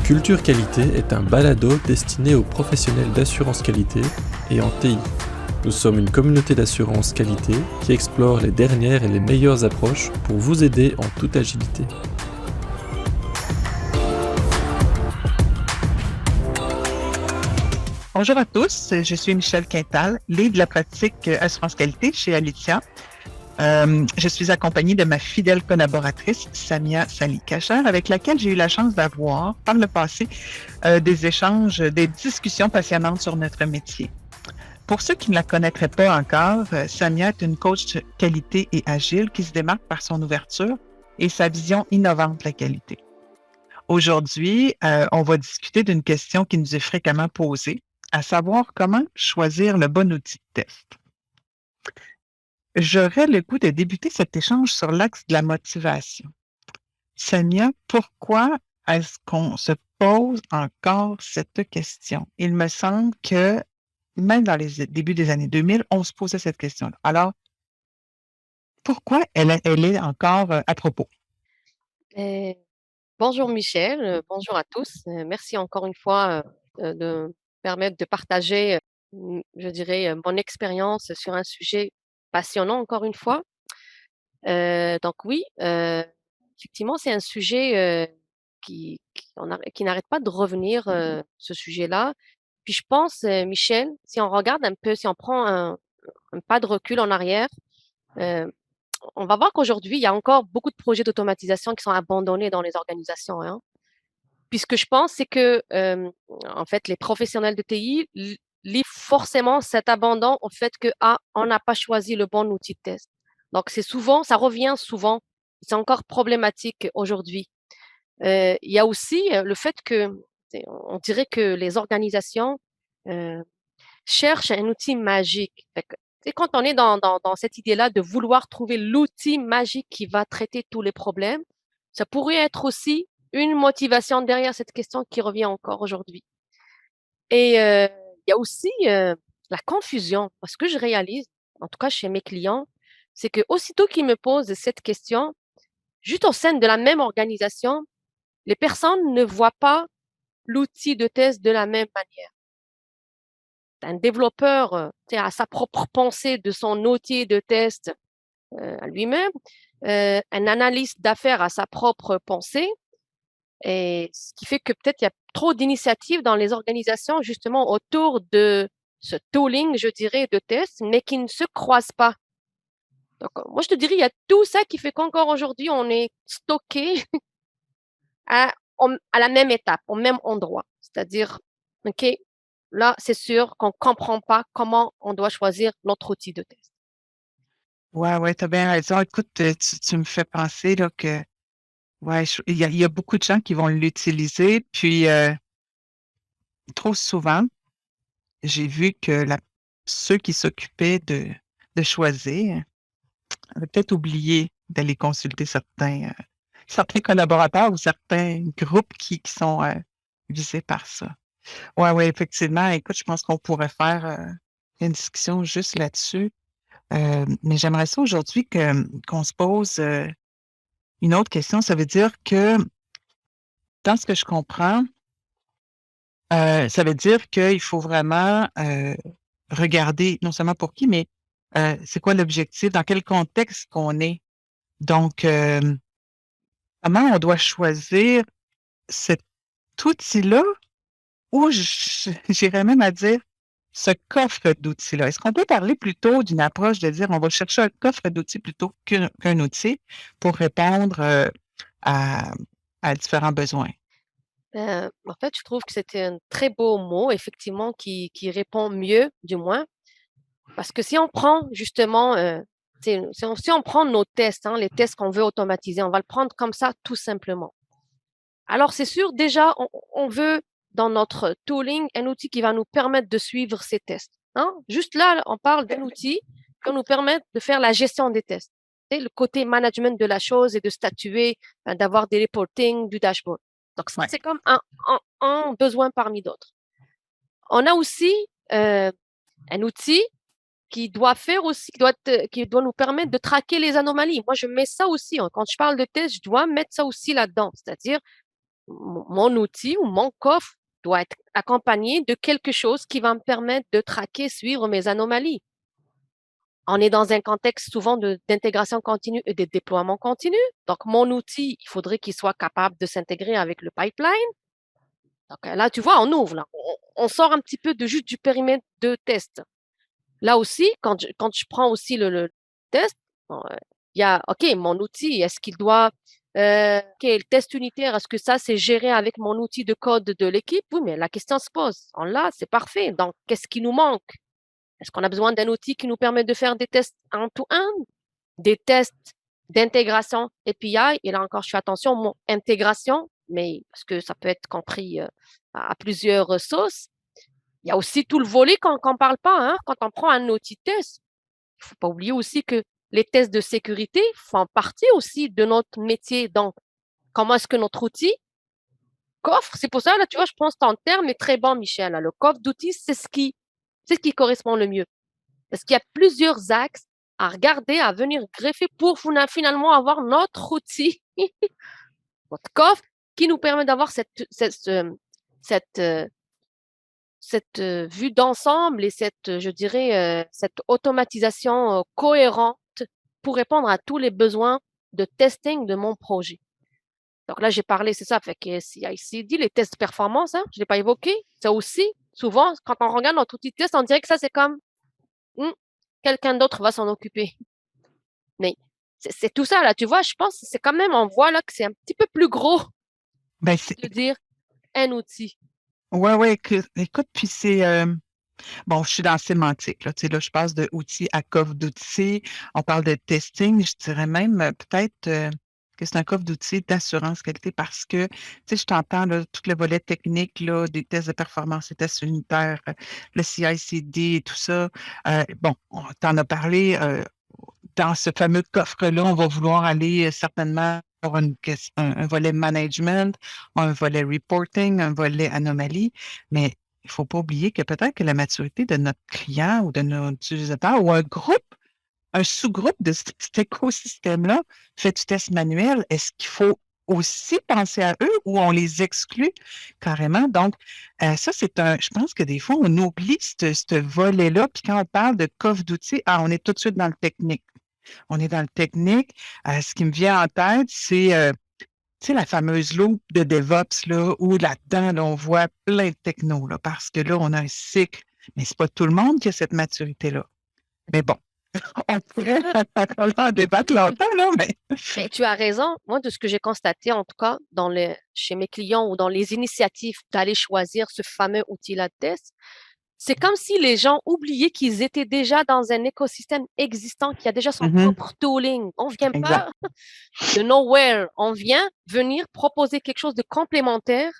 Culture Qualité est un balado destiné aux professionnels d'assurance qualité et en TI. Nous sommes une communauté d'assurance qualité qui explore les dernières et les meilleures approches pour vous aider en toute agilité. Bonjour à tous, je suis Michèle Quintal, lead de la pratique assurance qualité chez Alicia. Je suis accompagnée de ma fidèle collaboratrice Samia Sali-Kacher, avec laquelle j'ai eu la chance d'avoir, par le passé, des échanges, des discussions passionnantes sur notre métier. Pour ceux qui ne la connaîtraient pas encore, Samia est une coach qualité et agile qui se démarque par son ouverture et sa vision innovante de la qualité. Aujourd'hui, on va discuter d'une question qui nous est fréquemment posée, à savoir comment choisir le bon outil de test. J'aurais le goût de débuter cet échange sur l'axe de la motivation. Samia, pourquoi est-ce qu'on se pose encore cette question? Il me semble que même dans les débuts des années 2000, on se posait cette question-là. Alors, pourquoi elle est encore à propos? Et bonjour Michel, bonjour à tous. Merci encore une fois de me permettre de partager, je dirais, mon expérience sur un sujet passionnant encore une fois. Donc oui, effectivement, c'est un sujet qui n'arrête pas de revenir, ce sujet-là. Puis je pense, Michel, si on regarde un peu, si on prend un pas de recul en arrière, euh, on va voir qu'aujourd'hui, il y a encore beaucoup de projets d'automatisation qui sont abandonnés dans les organisations, hein. Puis ce que je pense, c'est que, en fait, les professionnels de TI lient forcément cet abandon au fait que, ah, on n'a pas choisi le bon outil de test. Donc c'est souvent, ça revient souvent, c'est encore problématique aujourd'hui. Il y a aussi, le fait que, on dirait que les organisations, heu, cherchent un outil magique. Fait que, tu sais, quand on est dans cette idée-là de vouloir trouver l'outil magique qui va traiter tous les problèmes, ça pourrait être aussi une motivation derrière cette question qui revient encore aujourd'hui. Et il y a aussi, la confusion. Parce que je réalise, en tout cas chez mes clients, c'est que aussitôt qu'ils me posent cette question, juste au sein de la même organisation, les personnes ne voient pas l'outil de test de la même manière. Un développeur, tu sais, a sa propre pensée de son outil de test, à lui-même. Un analyste d'affaires a sa propre pensée. Et ce qui fait que peut-être il y a trop d'initiatives dans les organisations justement autour de ce tooling, je dirais, de test, mais qui ne se croisent pas. Donc, moi, je te dirais, il y a tout ça qui fait qu'encore aujourd'hui, on est stocké à la même étape, au même endroit. C'est-à-dire, OK, là, c'est sûr qu'on comprend pas comment on doit choisir notre outil de test. Ouais, tu as bien raison. Écoute, tu me fais penser là, que ouais, il y a beaucoup de gens qui vont l'utiliser, puis trop souvent, j'ai vu que ceux qui s'occupaient de choisir avaient peut-être oublié d'aller consulter certains collaborateurs ou certains groupes qui sont visés par ça. Ouais, effectivement. Écoute, je pense qu'on pourrait faire une discussion juste là-dessus. Mais j'aimerais ça aujourd'hui qu'on se pose une autre question. Ça veut dire que, dans ce que je comprends, ça veut dire qu'il faut vraiment regarder non seulement pour qui, mais c'est quoi l'objectif, dans quel contexte qu'on est. Donc, comment on doit choisir cet outil-là ou j'irais même à dire ce coffre d'outils-là. Est-ce qu'on peut parler plutôt d'une approche de dire on va chercher un coffre d'outils plutôt qu'un outil pour répondre à, à différents besoins? En fait, je trouve que c'était un très beau mot, effectivement, qui répond mieux, du moins. Parce que si on prend justement, tu sais, si on prend nos tests, hein, les tests qu'on veut automatiser, on va le prendre comme ça tout simplement. Alors c'est sûr, déjà, on veut dans notre tooling un outil qui va nous permettre de suivre ces tests, hein. Juste là, on parle d'un outil qui va nous permettre de faire la gestion des tests. Et le côté management de la chose et de statuer, d'avoir des reporting, du dashboard. Donc ça, Ouais. c'est comme un besoin parmi d'autres. On a aussi un outil qui doit nous permettre de traquer les anomalies. Moi, je mets ça aussi, hein. Quand je parle de test, je dois mettre ça aussi là-dedans. C'est-à-dire, mon outil ou mon coffre doit être accompagné de quelque chose qui va me permettre de traquer, suivre mes anomalies. On est dans un contexte souvent d'intégration continue et de déploiement continu. Donc, mon outil, il faudrait qu'il soit capable de s'intégrer avec le pipeline. Donc, là, tu vois, on ouvre, là. On sort un petit peu de juste du périmètre de test. Là aussi, quand je prends aussi le test, bon, il y a, OK, mon outil, est-ce qu'il doit, OK, le test unitaire, est-ce que ça, c'est géré avec mon outil de code de l'équipe? Oui, mais la question se pose. On l'a, c'est parfait. Donc, qu'est-ce qui nous manque? Est-ce qu'on a besoin d'un outil qui nous permet de faire des tests end-to-end, des tests d'intégration API? Et là encore, je fais attention, mon intégration, mais parce que ça peut être compris à plusieurs sauces. Il y a aussi tout le volet qu'on ne parle pas, hein, quand on prend un outil de test. Il ne faut pas oublier aussi que les tests de sécurité font partie aussi de notre métier. Donc, comment est-ce que notre outil coffre, c'est pour ça, là, tu vois, je pense que ton terme est très bon, Michel. Là. Le coffre d'outils, c'est ce qui correspond le mieux. Parce qu'il y a plusieurs axes à regarder, à venir greffer pour finalement avoir notre outil, notre coffre, qui nous permet d'avoir cette, vue d'ensemble et je dirais, cette automatisation cohérente pour répondre à tous les besoins de testing de mon projet. Donc là, j'ai parlé, c'est ça, fait que CI/CD, les tests de performance, hein, je ne l'ai pas évoqué. Ça aussi, souvent, quand on regarde notre outil de test, on dirait que ça, c'est comme quelqu'un d'autre va s'en occuper. Mais c'est tout ça, là, tu vois, je pense que c'est quand même, on voit là que c'est un petit peu plus gros Ben, de dire un outil. ouais, écoute, puis bon, je suis dans la sémantique, là, tu sais, là, je passe de outils à coffre d'outils, on parle de testing, je dirais même peut-être que c'est un coffre d'outils d'assurance qualité parce que, tu sais, je t'entends, là, tout le volet technique, là, des tests de performance, des tests unitaires, le CI/CD et tout ça. Bon, on t'en a parlé, dans ce fameux coffre-là, on va vouloir aller certainement avoir un volet management, un volet reporting, un volet anomalie, mais il ne faut pas oublier que peut-être que la maturité de notre client ou de notre utilisateur ou un groupe, un sous-groupe de cet écosystème-là fait du test manuel. Est-ce qu'il faut aussi penser à eux ou on les exclut carrément? Donc, ça, je pense que des fois, on oublie ce volet-là. Puis quand on parle de coffre d'outils, on est tout de suite dans le technique. On est dans le technique. Ce qui me vient en tête, c'est tu sais, la fameuse loupe de DevOps, là, où là-dedans, là, on voit plein de techno, là, parce que là, on a un cycle. Mais c'est pas tout le monde qui a cette maturité-là. Mais bon, on pourrait en débattre longtemps, là, mais Mais tu as raison. Moi, de ce que j'ai constaté, en tout cas, chez mes clients ou dans les initiatives d'aller choisir ce fameux outil-là de test, c'est comme si les gens oubliaient qu'ils étaient déjà dans un écosystème existant qui a déjà son propre tooling. On ne vient exact. pas de nowhere. On vient venir proposer quelque chose de complémentaire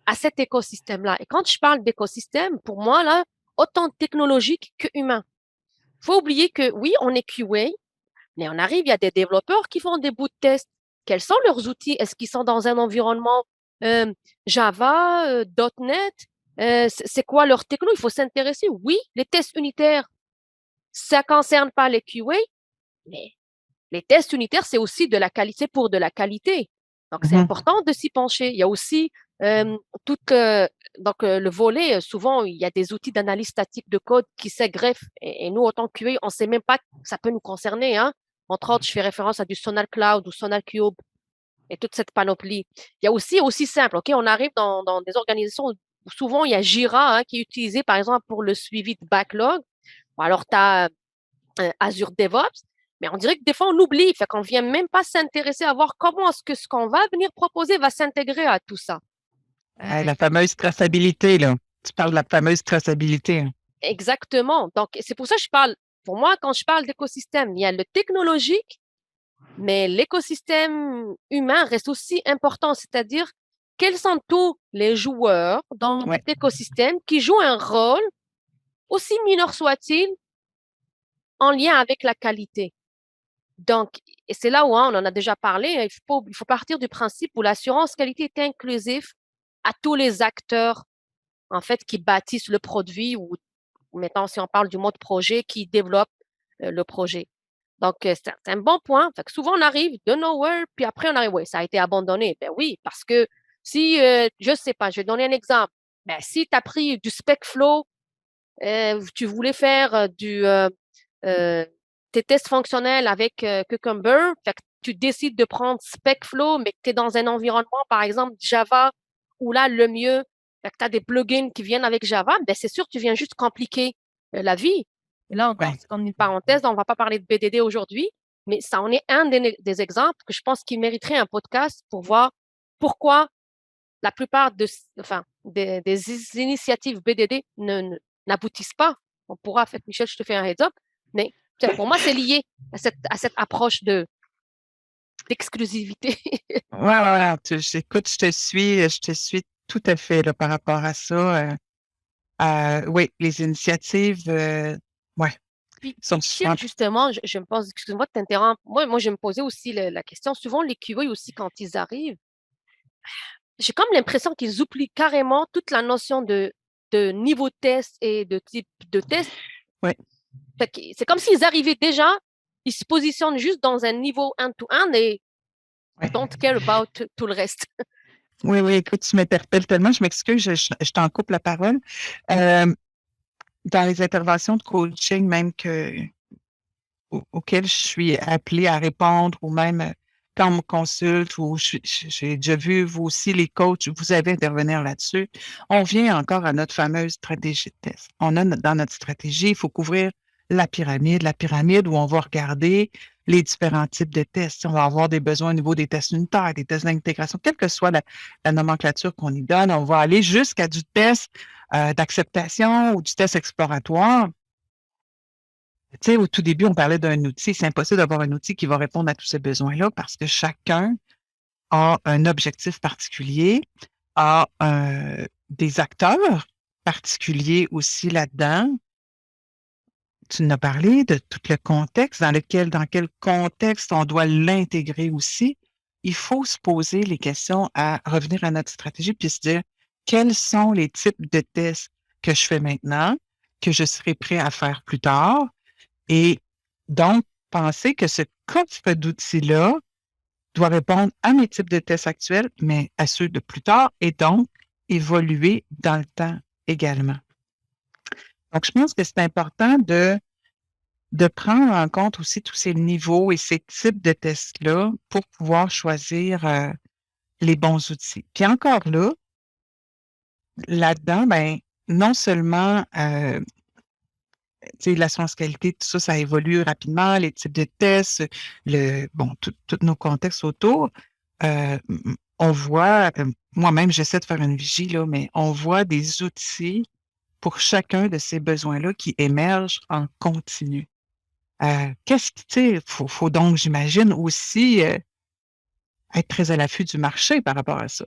à cet écosystème-là. Et quand je parle d'écosystème, pour moi, là, autant technologique que humain. Il faut oublier que oui, on est QA, mais on arrive, il y a des développeurs qui font des bouts de test. Quels sont leurs outils? Est-ce qu'ils sont dans un environnement Java, .NET? C'est quoi leur techno? Il faut s'intéresser. Oui, les tests unitaires, ça ne concerne pas les QA, mais les tests unitaires, c'est aussi de la qualité pour de la qualité. Donc, c'est important de s'y pencher. Il y a aussi le volet, souvent, il y a des outils d'analyse statique de code qui s'agreffent. Et nous, autant que QA, on ne sait même pas que ça peut nous concerner. Hein. Entre autres, je fais référence à du Sonal Cloud ou Sonal Cube et toute cette panoplie. Il y a aussi simple, OK? On arrive dans des organisations où souvent il y a Jira qui est utilisé, par exemple, pour le suivi de backlog. Ou alors, tu as Azure DevOps. Mais on dirait que des fois, on oublie, fait qu'on ne vient même pas s'intéresser à voir comment est-ce que ce qu'on va venir proposer va s'intégrer à tout ça. La fameuse traçabilité, là. Tu parles de la fameuse traçabilité. Hein. Exactement. Donc, c'est pour ça que je parle, pour moi, quand je parle d'écosystème, il y a le technologique, mais l'écosystème humain reste aussi important, c'est-à-dire quels sont tous les joueurs dans cet écosystème qui jouent un rôle, aussi mineur soit-il, en lien avec la qualité. Donc, et c'est là où on en a déjà parlé, il faut partir du principe où l'assurance qualité est inclusive à tous les acteurs, en fait, qui bâtissent le produit ou maintenant, si on parle du mode projet, qui développe le projet. Donc, c'est un bon point. Fait que souvent, on arrive de nowhere, puis après, on arrive, oui, ça a été abandonné. Ben oui, parce que Si, je sais pas, je vais donner un exemple. Ben, si tu as pris du SpecFlow, tu voulais faire euh, tes tests fonctionnels avec Cucumber, fait que tu décides de prendre SpecFlow, mais que tu es dans un environnement, par exemple, Java, où là, le mieux, fait que tu as des plugins qui viennent avec Java, ben, c'est sûr, tu viens juste compliquer la vie. Et là encore, Ouais. c'est comme une parenthèse, on ne va pas parler de BDD aujourd'hui, mais ça en est un des exemples que je pense qu'il mériterait un podcast pour voir pourquoi la plupart enfin, des initiatives BDD n'aboutissent pas. On pourra, en fait, Michel, je te fais un heads up, mais pour moi, c'est lié à cette approche d'exclusivité. Ouais, ouais, ouais. Écoute, je te suis tout à fait là, par rapport à ça. Oui, les initiatives, ouais, Puis, sont Michel, souvent. justement, je me pose, excuse-moi de t'interrompre, moi, je me posais aussi la question, souvent les QA aussi, quand ils arrivent, j'ai comme l'impression qu'ils oublient carrément toute la notion de niveau de test et de type de test. Ouais, C'est comme s'ils arrivaient déjà, ils se positionnent juste dans un niveau end-to-end et ouais. don't care about tout le reste. Oui, oui, écoute, tu m'interpelles tellement, je m'excuse, je t'en coupe la parole. Euh, Dans les interventions de coaching, même auxquelles je suis appelée à répondre, ou même quand on me consulte, ou j'ai déjà vu, vous aussi, les coachs, vous avez intervenir là-dessus, on vient encore à notre fameuse stratégie de test. On a dans notre stratégie, il faut couvrir la pyramide où on va regarder les différents types de tests. On va avoir des besoins au niveau des tests unitaires, des tests d'intégration, quelle que soit la nomenclature qu'on y donne, on va aller jusqu'à du test d'acceptation ou du test exploratoire. Tu sais, au tout début, on parlait d'un outil. C'est impossible d'avoir un outil qui va répondre à tous ces besoins-là parce que chacun a un objectif particulier, a des acteurs particuliers aussi là-dedans. Tu en as parlé de tout le contexte, dans quel contexte on doit l'intégrer aussi. Il faut se poser les questions à revenir à notre stratégie puis se dire quels sont les types de tests que je fais maintenant, que je serai prêt à faire plus tard. Et donc, penser que ce coffre d'outils-là doit répondre à mes types de tests actuels, mais à ceux de plus tard, et donc évoluer dans le temps également. Donc, je pense que c'est important de prendre en compte aussi tous ces niveaux et ces types de tests-là pour pouvoir choisir les bons outils. Puis encore là-dedans, ben, non seulement tu sais, l'assurance qualité, tout ça, ça évolue rapidement, les types de tests, tous nos contextes autour. On voit, moi-même, j'essaie de faire une vigie, là, mais on voit des outils pour chacun de ces besoins-là qui émergent en continu. Qu'est-ce qui, tu sais, faut donc, j'imagine, aussi être très à l'affût du marché par rapport à ça.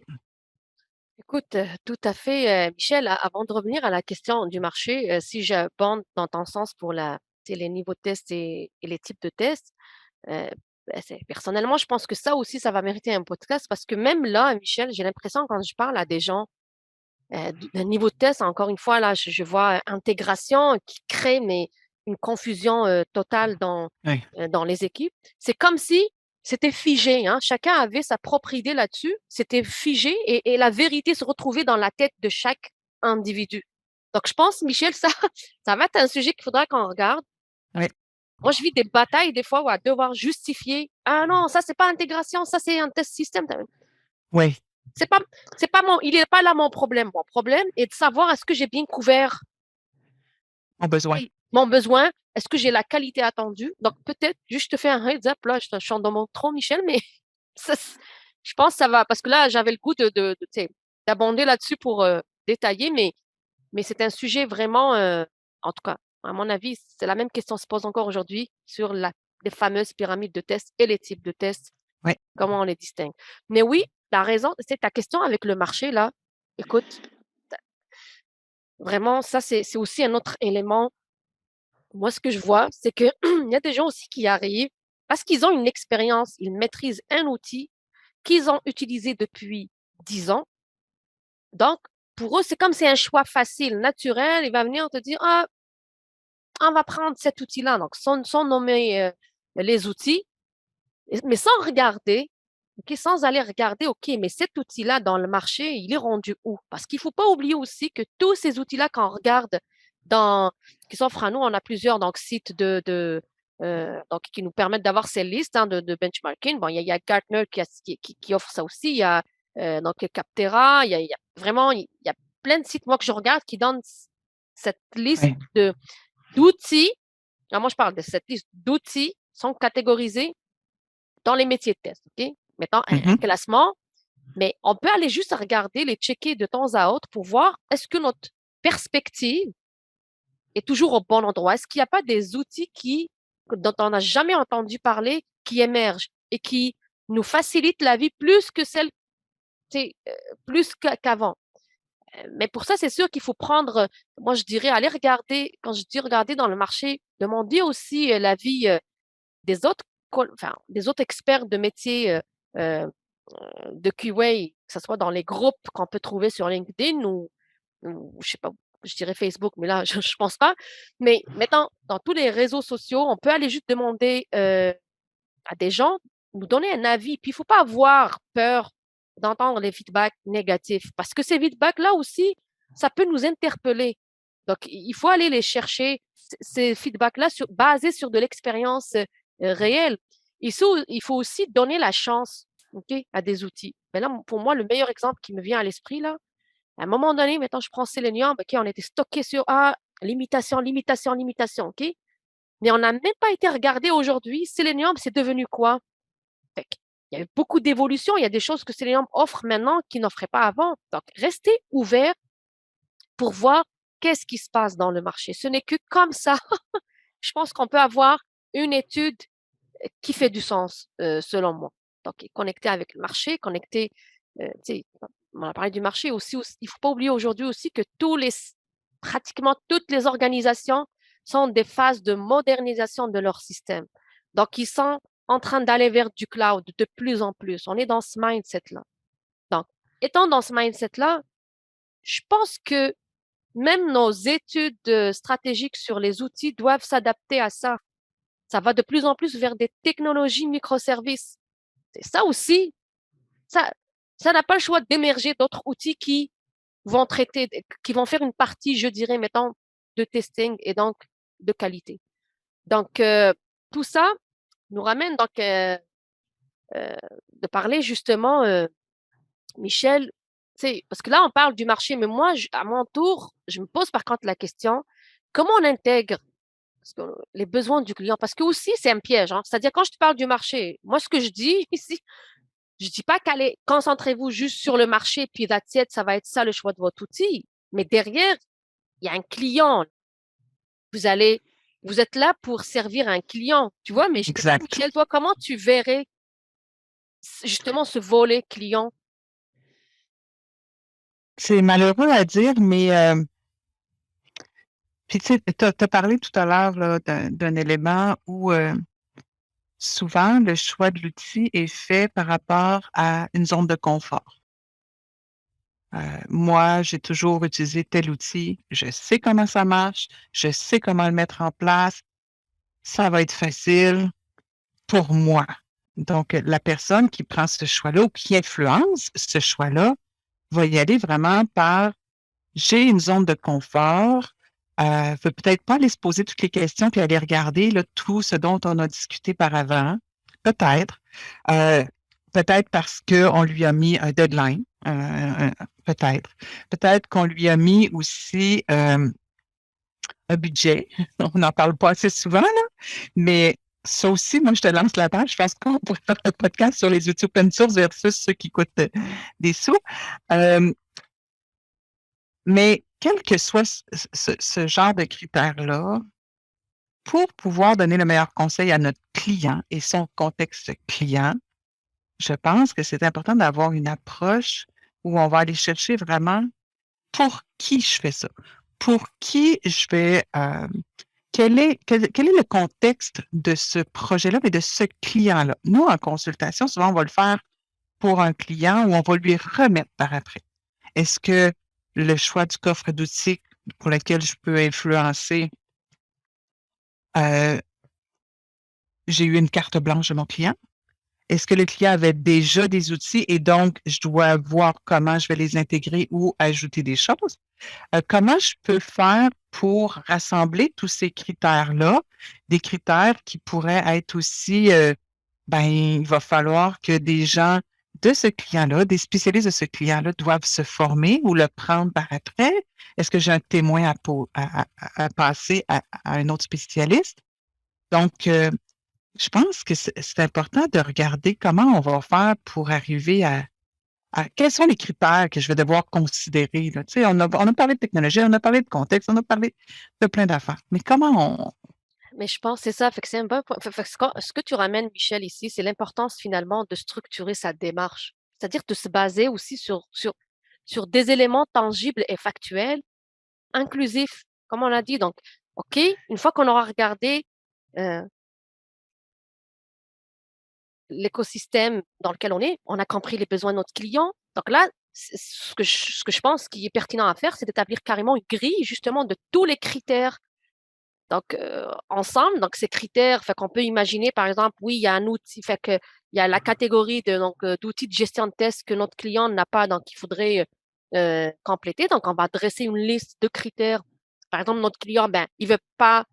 Écoute, tout à fait, Michel, avant de revenir à la question du marché, si j'abonde dans ton sens pour les niveaux de tests et les types de tests, ben, personnellement, je pense que ça aussi, ça va mériter un podcast parce que même là, Michel, j'ai l'impression quand je parle à des gens d'un niveau de test, encore une fois, là, je vois intégration qui crée une confusion totale Oui, dans les équipes. C'est comme si c'était figé, hein. Chacun avait sa propre idée là-dessus. C'était figé et la vérité se retrouvait dans la tête de chaque individu. Donc, je pense, Michel, ça, ça va être un sujet qu'il faudra qu'on regarde. oui, Moi, je vis des batailles des fois où à devoir justifier. Ah non, ça, c'est pas intégration, ça, c'est un test système. oui, C'est pas, c'est pas il n'est pas là mon problème. Mon problème est de savoir est-ce que j'ai bien couvert on a besoin. mon besoin, est-ce que j'ai la qualité attendue. Donc, peut-être, juste te fais un heads up, là, je suis dans mon tronc, Michel, mais ça, je pense que ça va, parce que là, j'avais le goût tu sais, d'abonder là-dessus pour détailler, mais c'est un sujet vraiment, en tout cas, à mon avis, c'est la même question se pose encore aujourd'hui sur les fameuses pyramides de tests et les types de tests, Oui. comment on les distingue. Mais oui, tu as raison, c'est ta question avec le marché, là. Écoute, vraiment, ça, c'est aussi un autre élément. Moi, ce que je vois, c'est qu'il y a des gens aussi qui arrivent parce qu'ils ont une expérience, ils maîtrisent un outil qu'ils ont utilisé depuis 10 ans. Donc, pour eux, c'est comme c'est un choix facile, naturel. Il va venir te dire, ah, on va prendre cet outil-là. Donc, sans nommer les outils, mais sans regarder. OK, sans aller regarder, OK, mais cet outil-là dans le marché, il est rendu où? Parce qu'il ne faut pas oublier aussi que tous ces outils-là, quand on regarde qui s'offrent à nous, on a plusieurs donc, sites donc, qui nous permettent d'avoir ces listes de benchmarking. Bon, il y a Gartner qui offre ça aussi. Il y a donc Capterra. Il y a vraiment il y a plein de sites, moi, que je regarde qui donnent cette liste Oui. d'outils. Alors, moi, je parle de cette liste d'outils sont catégorisés dans les métiers de test. OK? Mettons un Mhm. classement, mais on peut aller juste regarder, les checker de temps à autre pour voir est-ce que notre perspective est toujours au bon endroit. Est-ce qu'il n'y a pas des outils dont on n'a jamais entendu parler qui émergent et qui nous facilitent la vie plus que plus qu'avant. Mais pour ça, c'est sûr qu'il faut prendre, moi je dirais, aller regarder, quand je dis regarder dans le marché, demander aussi l'avis des autres, enfin, des autres experts de métiers de QA, que ce soit dans les groupes qu'on peut trouver sur LinkedIn ou je sais pas, je dirais Facebook, mais là, je ne pense pas. Mais maintenant, dans tous les réseaux sociaux, on peut aller juste demander à des gens, nous donner un avis. Puis il ne faut pas avoir peur d'entendre les feedbacks négatifs parce que ces feedbacks-là aussi, ça peut nous interpeller. Donc, il faut aller les chercher, ces feedbacks-là, basés sur de l'expérience réelle. Il faut aussi donner la chance, OK, à des outils. Mais là, pour moi, le meilleur exemple qui me vient à l'esprit, là, à un moment donné, maintenant, je prends Selenium, OK, on était stocké sur limitation, limitation, limitation, OK? Mais on n'a même pas été regardé aujourd'hui. Selenium, c'est devenu quoi? Fait il y a eu beaucoup d'évolutions. Il y a des choses que Selenium offre maintenant qu'il n'offrait pas avant. Donc, restez ouvert pour voir qu'est-ce qui se passe dans le marché. Ce n'est que comme ça, je pense qu'on peut avoir une étude qui fait du sens, selon moi. Donc, connecté avec le marché, connecté, on a parlé du marché aussi, il ne faut pas oublier aujourd'hui aussi que pratiquement toutes les organisations sont des phases de modernisation de leur système. Donc, ils sont en train d'aller vers du cloud de plus en plus. On est dans ce mindset-là. Donc, étant dans ce mindset-là, je pense que même nos études stratégiques sur les outils doivent s'adapter à ça. Ça va de plus en plus vers des technologies microservices. C'est ça aussi, ça, ça n'a pas le choix d'émerger d'autres outils qui vont faire une partie, je dirais, mettons, de testing et donc de qualité. Donc, tout ça nous ramène donc de parler justement, Michel, parce que là, on parle du marché, mais moi, à mon tour, je me pose par contre la question, comment on intègre les besoins du client? Parce que aussi, c'est un piège. Hein. C'est-à-dire, quand je te parle du marché, moi, ce que je dis ici, je dis pas qu'allez, concentrez-vous juste sur le marché, puis that's it, ça va être ça le choix de votre outil. Mais derrière, il y a un client. Vous allez, vous êtes là pour servir un client, tu vois, mais je sais pas, Exact. Michel, toi, comment tu verrais justement ce volet client? C'est malheureux à dire, mais puis tu sais, tu as parlé tout à l'heure là, d'un élément où souvent le choix de l'outil est fait par rapport à une zone de confort. Moi, j'ai toujours utilisé tel outil, je sais comment ça marche, je sais comment le mettre en place, ça va être facile pour moi. Donc, la personne qui prend ce choix-là ou qui influence ce choix-là va y aller vraiment par j'ai une zone de confort, veut peut-être pas aller se poser toutes les questions puis aller regarder là, tout ce dont on a discuté par avant. Peut-être. Euh, peut-être parce qu'on lui a mis un deadline. Peut-être. Peut-être qu'on lui a mis aussi un budget. On n'en parle pas assez souvent, là, mais ça aussi, moi, je te lance la page. Je pense qu'on pourrait faire un podcast sur les outils open source versus ceux qui coûtent des sous. Euh, mais quel que soit ce genre de critères-là, pour pouvoir donner le meilleur conseil à notre client et son contexte client, je pense que c'est important d'avoir une approche où on va aller chercher vraiment pour qui je fais ça, pour qui je vais, quel est le contexte de ce projet-là et de ce client-là. Nous, en consultation, souvent, on va le faire pour un client ou on va lui remettre par après. Est-ce que le choix du coffre d'outils pour lequel je peux influencer, j'ai eu une carte blanche de mon client? Est-ce que le client avait déjà des outils et donc je dois voir comment je vais les intégrer ou ajouter des choses? Comment je peux faire pour rassembler tous ces critères-là, des critères qui pourraient être aussi, ben, il va falloir que des gens de ce client-là, des spécialistes de ce client-là doivent se former ou le prendre par après? Est-ce que j'ai un témoin à passer à un autre spécialiste? Donc, je pense que c'est important de regarder comment on va faire pour arriver quels sont les critères que je vais devoir considérer, là? Tu sais, on a parlé de technologie, on a parlé de contexte, on a parlé de plein d'affaires. Mais comment Mais je pense que c'est ça, fait que c'est un bon point. Fait que ce que tu ramènes, Michel, ici, c'est l'importance finalement de structurer sa démarche. C'est-à-dire de se baser aussi sur des éléments tangibles et factuels, inclusifs, comme on l'a dit. Donc, OK, une fois qu'on aura regardé euh, l'écosystème dans lequel on a compris les besoins de notre client. Donc là, ce que je pense qui est pertinent à faire, c'est d'établir carrément une grille justement de tous les critères. Donc, ensemble, donc ces critères, fait qu'on peut imaginer, par exemple, oui, il y a un outil, fait que il y a la catégorie d'outils de gestion de test que notre client n'a pas, donc il faudrait compléter. Donc, on va dresser une liste de critères. Par exemple, notre client, ben, il veut pas,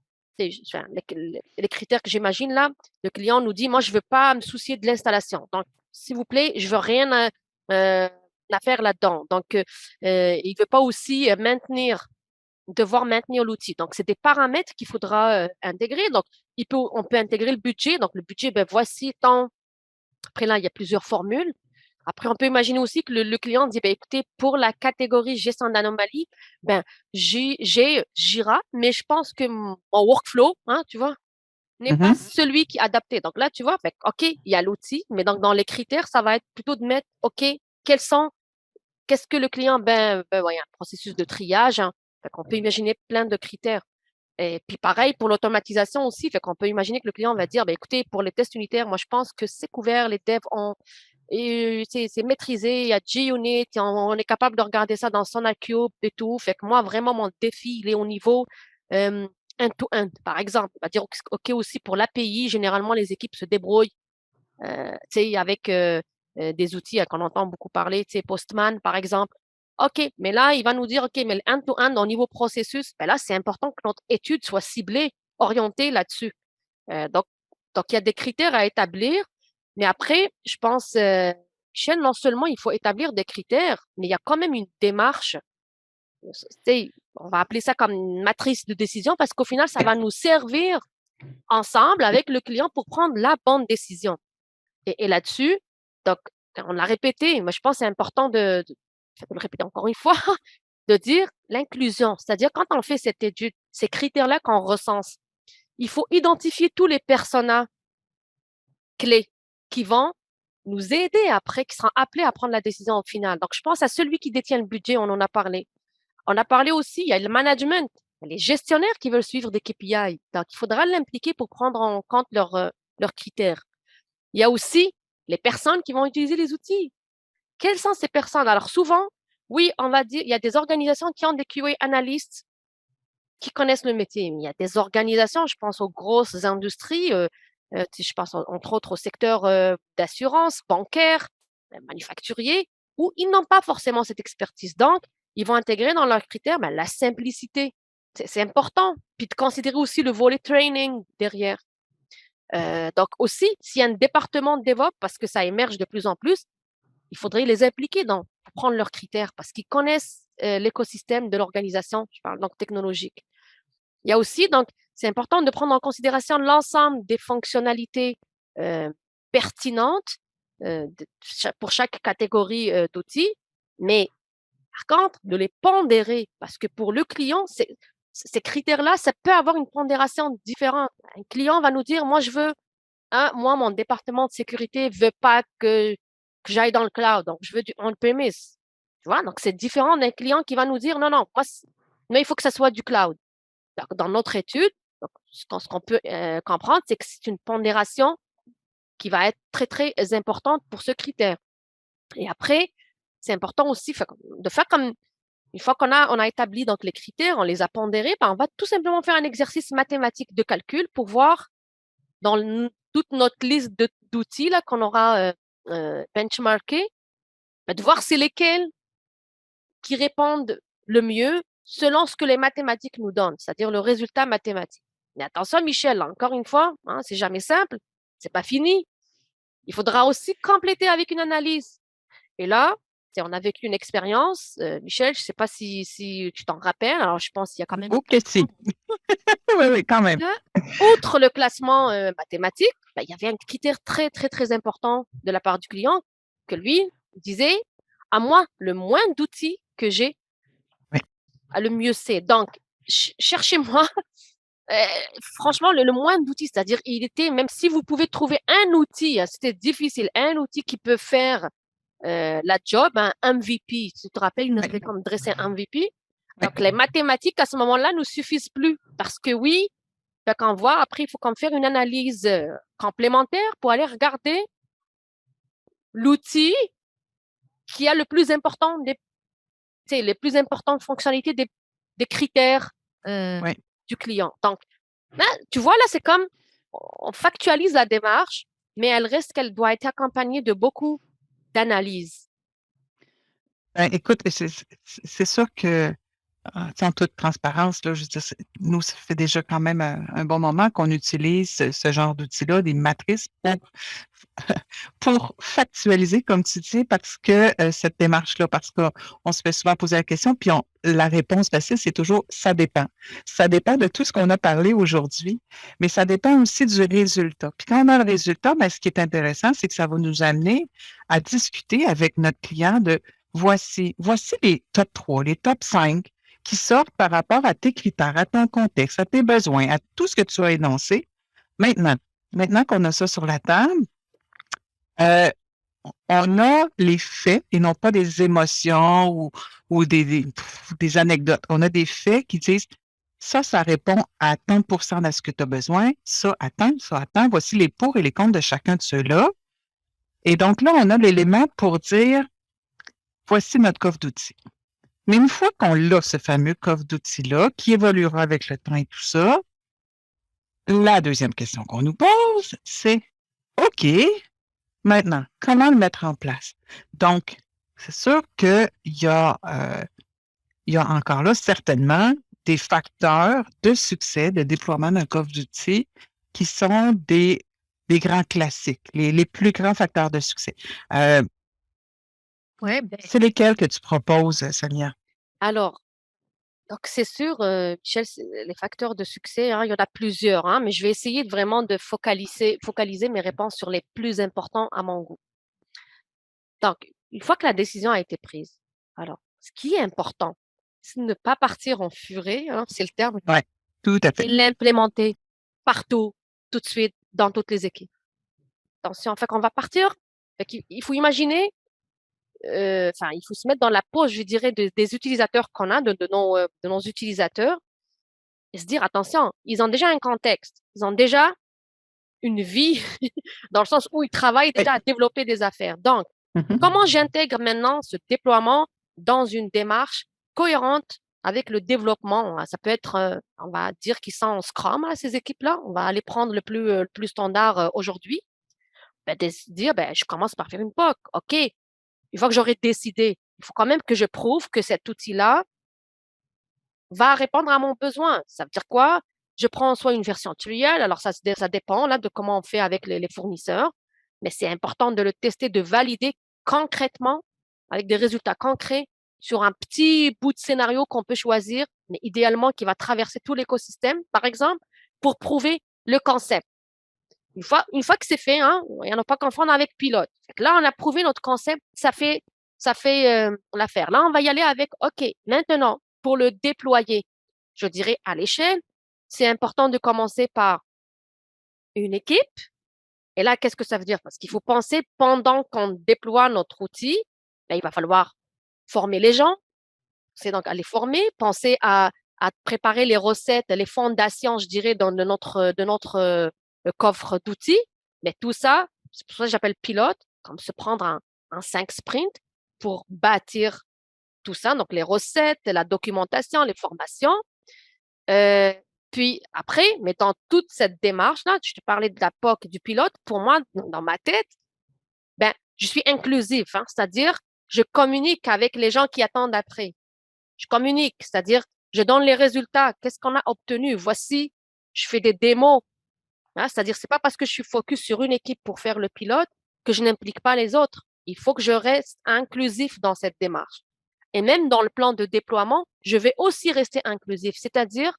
enfin, les critères que j'imagine là, le client nous dit, moi, je veux pas me soucier de l'installation. Donc, s'il vous plaît, je veux rien à faire là-dedans. Donc, il veut pas aussi devoir maintenir l'outil. Donc, c'est des paramètres qu'il faudra intégrer. Donc, on peut intégrer le budget. Donc, le budget, ben, voici tant. Après, là, il y a plusieurs formules. Après, on peut imaginer aussi que le client dit, ben, écoutez, pour la catégorie gestion d'anomalies, ben, j'ai Jira, mais je pense que mon workflow, hein, tu vois, n'est pas on celui qui est adapté. Donc là, tu vois, fait, OK, il y a l'outil, mais donc dans les critères, ça va être plutôt de mettre, OK, quels sont qu'est-ce que le client, ouais, il y a un processus de triage, hein. Fait qu'on peut imaginer plein de critères. Et puis pareil pour l'automatisation aussi, fait qu'on peut imaginer que le client va dire, ben, écoutez, pour les tests unitaires, moi je pense que c'est couvert, les devs ont, et c'est maîtrisé, il y a JUnit, on est capable de regarder ça dans SonarCube et tout. Fait que moi, vraiment, mon défi, il est au niveau end-to-end, par exemple. On va dire, OK aussi pour l'API, généralement, les équipes se débrouillent avec des outils qu'on entend beaucoup parler, Postman, par exemple. OK, mais là, il va nous dire, OK, mais le end-to-end au niveau processus, ben là, c'est important que notre étude soit ciblée, orientée là-dessus. Donc, il y a des critères à établir, mais après, je pense, Michel, non seulement il faut établir des critères, mais il y a quand même une démarche. On va appeler ça comme une matrice de décision parce qu'au final, ça va nous servir ensemble avec le client pour prendre la bonne décision. Et là-dessus, donc, on l'a répété, mais je pense que c'est important de le répéter encore une fois, de dire l'inclusion. C'est-à-dire, quand on fait cette étude, ces critères-là qu'on recense, il faut identifier tous les personas clés qui vont nous aider après, qui seront appelés à prendre la décision au final. Donc, je pense à celui qui détient le budget, on en a parlé. On a parlé aussi, il y a le management, les gestionnaires qui veulent suivre des KPI. Donc, il faudra l'impliquer pour prendre en compte leurs critères. Il y a aussi les personnes qui vont utiliser les outils. Quelles sont ces personnes? Alors souvent, oui, on va dire, il y a des organisations qui ont des QA analystes qui connaissent le métier. Il y a des organisations, je pense aux grosses industries, je pense entre autres au secteur d'assurance, bancaire, manufacturier, où ils n'ont pas forcément cette expertise. Donc, ils vont intégrer dans leurs critères la simplicité. C'est important. Puis de considérer aussi le volet training derrière. Donc aussi, s'il y a un département de DevOps, parce que ça émerge de plus en plus, il faudrait les impliquer pour prendre leurs critères, parce qu'ils connaissent l'écosystème de l'organisation, je parle donc technologique. Il y a aussi, donc, c'est important de prendre en considération l'ensemble des fonctionnalités euh, pertinentes pour chaque catégorie d'outils, mais par contre, de les pondérer, parce que pour le client, ces critères-là, ça peut avoir une pondération différente. Un client va nous dire, moi, je veux moi, mon département de sécurité veut pas que j'aille dans le cloud, donc je veux du on-premise. Tu vois, donc c'est différent d'un client qui va nous dire non, non, moi, mais il faut que ça soit du cloud. Donc, dans notre étude, donc, ce qu'on peut comprendre, c'est que c'est une pondération qui va être très, très importante pour ce critère. Et après, c'est important aussi de faire comme une fois on a établi donc les critères, on les a pondérés, ben, on va tout simplement faire un exercice mathématique de calcul pour voir dans toute notre liste d'outils là, qu'on aura benchmarké, de voir c'est lesquels qui répondent le mieux selon ce que les mathématiques nous donnent, c'est-à-dire le résultat mathématique. Mais attention, Michel, encore une fois, hein, c'est jamais simple, c'est pas fini. Il faudra aussi compléter avec une analyse. Et là, on a vécu une expérience, Michel, je ne sais pas si tu t'en rappelles, alors je pense qu'il y a quand même... Ok, si. Oui, oui, quand même. Outre le classement mathématique, il y avait un critère très, très, très important de la part du client que lui disait, à moi, le moins d'outils que j'ai, Oui. le mieux c'est. Donc, cherchez-moi, franchement, le moins d'outils, c'est-à-dire, il était, même si vous pouvez trouver un outil, c'était difficile, un outil qui peut faire la job, un MVP. Tu te rappelles, il nous avait comme dressé un MVP. Donc, les mathématiques, à ce moment-là, ne suffisent plus. Parce que oui, qu'on voit, après, il faut comme faire une analyse complémentaire pour aller regarder l'outil qui a le plus important les plus importantes fonctionnalités des critères du client. Donc, là, tu vois, là, c'est comme on factualise la démarche, mais elle reste qu'elle doit être accompagnée de beaucoup d'analyses. Ben, écoute, c'est sûr que, en toute transparence, là, je veux dire, nous, ça fait déjà quand même un bon moment qu'on utilise ce genre d'outils-là, des matrices, pour factualiser, comme tu dis, parce que cette démarche-là, parce qu'on se fait souvent poser la question, puis la réponse facile, c'est toujours ça dépend. Ça dépend de tout ce qu'on a parlé aujourd'hui, mais ça dépend aussi du résultat. Puis quand on a le résultat, ben, ce qui est intéressant, c'est que ça va nous amener à discuter avec notre client de voici les top 3, les top 5 qui sortent par rapport à tes critères, à ton contexte, à tes besoins, à tout ce que tu as énoncé. Maintenant qu'on a ça sur la table, on a les faits et non pas des émotions ou des anecdotes. On a des faits qui disent ça répond à tant de à ce que tu as besoin, ça à tant, ça à tant. Voici les pour et les contre de chacun de ceux-là. Et donc là, on a l'élément pour dire voici notre coffre d'outils. Mais une fois qu'on a ce fameux coffre d'outils-là, qui évoluera avec le temps et tout ça, la deuxième question qu'on nous pose, c'est OK, maintenant, comment le mettre en place? Donc, c'est sûr qu'il y a encore là certainement des facteurs de succès de déploiement d'un coffre d'outils qui sont des grands classiques, les plus grands facteurs de succès. C'est lesquels que tu proposes, Sonia? Alors, donc c'est sûr, Michel, les facteurs de succès, hein, il y en a plusieurs, hein, mais je vais essayer vraiment de focaliser mes réponses sur les plus importants à mon goût. Donc, une fois que la décision a été prise, alors, ce qui est important, c'est de ne pas partir en furée, hein, c'est le terme, Oui, tout à et fait. l'implémenter partout, tout de suite, dans toutes les équipes. Attention, en fait, on va partir, il faut imaginer, il faut se mettre dans la peau, je dirais, des utilisateurs qu'on a, de nos utilisateurs, et se dire, attention, ils ont déjà un contexte, ils ont déjà une vie, dans le sens où ils travaillent déjà à développer des affaires. Donc, comment j'intègre maintenant ce déploiement dans une démarche cohérente avec le développement? Ça peut être, on va dire qu'ils sont en Scrum, ces équipes-là. On va aller prendre le plus standard aujourd'hui. De se dire, je commence par faire une POC. OK, une fois que j'aurai décidé, il faut quand même que je prouve que cet outil-là va répondre à mon besoin. Ça veut dire quoi? Je prends soit une version trial, alors ça dépend là, de comment on fait avec les fournisseurs, mais c'est important de le tester, de valider concrètement, avec des résultats concrets, sur un petit bout de scénario qu'on peut choisir, mais idéalement qui va traverser tout l'écosystème, par exemple, pour prouver le concept. Une fois que c'est fait, hein, il n'y en a pas confondre avec pilote. Là, on a prouvé notre concept, ça fait l'affaire. Là, on va y aller avec, OK, maintenant, pour le déployer, je dirais à l'échelle, c'est important de commencer par une équipe. Et là, qu'est-ce que ça veut dire? Parce qu'il faut penser pendant qu'on déploie notre outil, il va falloir former les gens. C'est donc à les former, penser à préparer les recettes, les fondations, je dirais, de notre coffre d'outils. Mais tout ça, c'est pour ça que j'appelle pilote, comme se prendre un 5 sprints pour bâtir tout ça. Donc, les recettes, la documentation, les formations. Puis après, mais dans toute cette démarche-là, je te parlais de la POC et du pilote, pour moi, dans ma tête, ben, je suis inclusif, hein, c'est-à-dire, je communique avec les gens qui attendent après. Je communique, c'est-à-dire, je donne les résultats. Qu'est-ce qu'on a obtenu? Voici, je fais des démos. Hein, c'est-à-dire, c'est pas parce que je suis focus sur une équipe pour faire le pilote que je n'implique pas les autres. Il faut que je reste inclusif dans cette démarche. Et même dans le plan de déploiement, je vais aussi rester inclusif, c'est-à-dire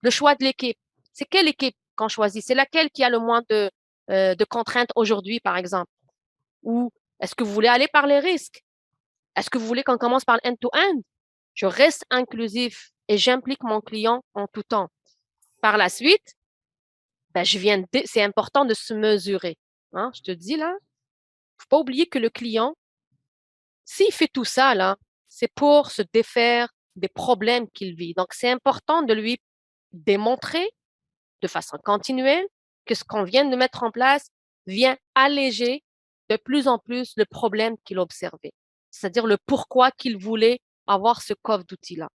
le choix de l'équipe. C'est quelle équipe qu'on choisit? C'est laquelle qui a le moins de contraintes aujourd'hui, par exemple? Ou est-ce que vous voulez aller par les risques? Est-ce que vous voulez qu'on commence par end-to-end? Je reste inclusif et j'implique mon client en tout temps. Par la suite, ben, c'est important de se mesurer. Hein, je te dis là, faut pas oublier que le client, s'il fait tout ça là, c'est pour se défaire des problèmes qu'il vit. Donc, c'est important de lui démontrer de façon continuelle que ce qu'on vient de mettre en place vient alléger de plus en plus le problème qu'il observait. C'est-à-dire le pourquoi qu'il voulait avoir ce coffre d'outils-là.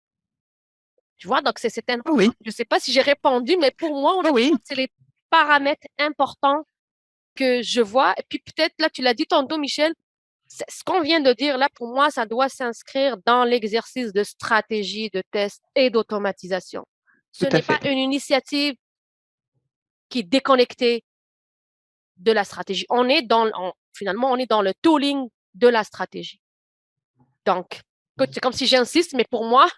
Tu vois, donc c'est Ah important. oui, Je ne sais pas si j'ai répondu, mais pour moi, ah oui. c'est les paramètres importants que je vois. Et puis peut-être, là, tu l'as dit tantôt, Michel, ce qu'on vient de dire là, pour moi, ça doit s'inscrire dans l'exercice de stratégie, de test et d'automatisation. Ce Tout à n'est pas fait. une initiative qui est déconnectée de la stratégie. Finalement, on est dans le tooling de la stratégie. Donc, c'est comme si j'insiste, mais pour moi,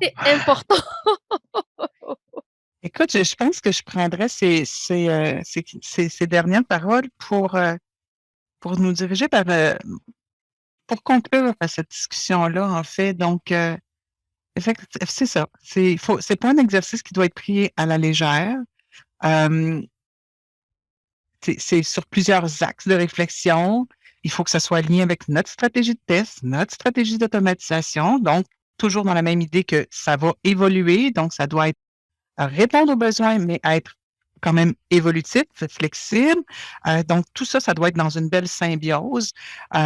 c'est important. Écoute, je pense que je prendrais ces dernières paroles pour nous diriger pour conclure cette discussion-là, en fait. Donc, c'est ça. C'est pas un exercice qui doit être pris à la légère. Euh, c'est sur plusieurs axes de réflexion. Il faut que ça soit aligné avec notre stratégie de test, notre stratégie d'automatisation. Donc, toujours dans la même idée que ça va évoluer. Donc, ça doit être répondre aux besoins, mais être quand même évolutif, flexible. Donc, tout ça, ça doit être dans une belle symbiose. Puis,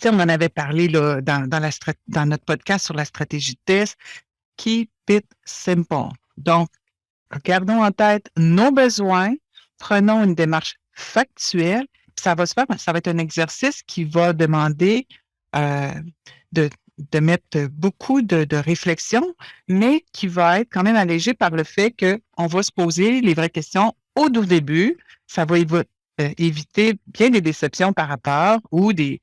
on en avait parlé là, dans notre podcast sur la stratégie de test. Keep it simple. Donc, gardons en tête nos besoins, prenons une démarche factuelle. Puis ça va se faire, ça va être un exercice qui va demander euh, de, de mettre beaucoup de réflexion, mais qui va être quand même allégé par le fait qu'on va se poser les vraies questions au début. Ça va éviter bien des déceptions par rapport ou des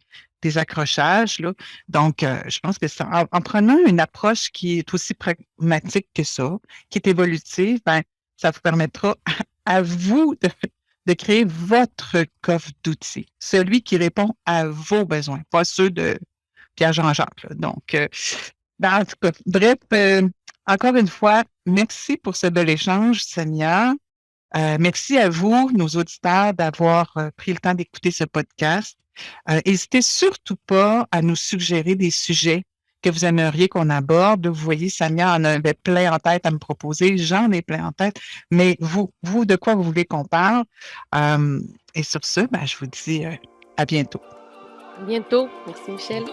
accrochages. Là. Donc, je pense que en prenant une approche qui est aussi pragmatique que ça, qui est évolutive, ben, ça vous permettra à vous de créer votre coffre d'outils, celui qui répond à vos besoins, pas ceux de Pierre-Jean-Jacques. Là. Donc, ben, en tout cas, bref, encore une fois, merci pour ce bel échange, Samia. Merci à vous, nos auditeurs, d'avoir pris le temps d'écouter ce podcast. N'hésitez surtout pas à nous suggérer des sujets que vous aimeriez qu'on aborde. Vous voyez, Samia en avait plein en tête à me proposer. J'en ai plein en tête. Mais vous, de quoi vous voulez qu'on parle? Et sur ce, ben, je vous dis à bientôt. À bientôt. Merci, Michel.